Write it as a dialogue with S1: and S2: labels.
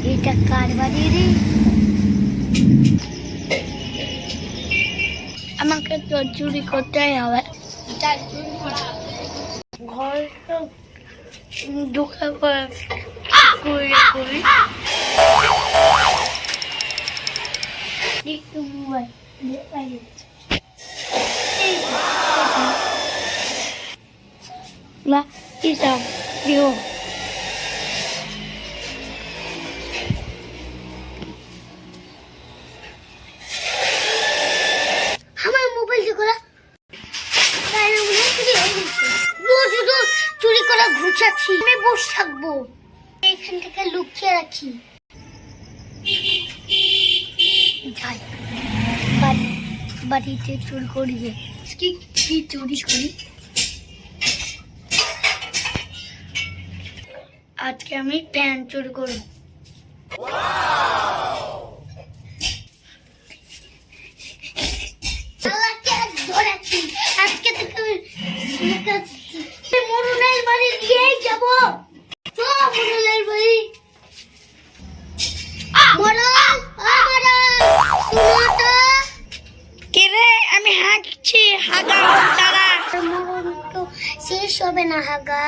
S1: এটা কার বাড়ি রে? আমাকে তো চুরি করতেই হবে। ঘর ঢুকে করি একটু মোবাইল না কিসব দিও আমার মোবাইল করা রোজ রোজ চুরি করা ঘুচাচ্ছি। আমি বসে থাকবো, এখান থেকে লুকিয়ে রাখি। যাই বাড়িতে চুরি করি, কি চুরি করি। আজকে আমি প্যান্ট চুরি করব। আজকে থেকে মরুনের বাড়ি দিয়েই যাবো। মরুনের বাড়ি আমি হাঁকছি, হাগা দাঁড়া। মরুন তো শেষ হবে না হাগা।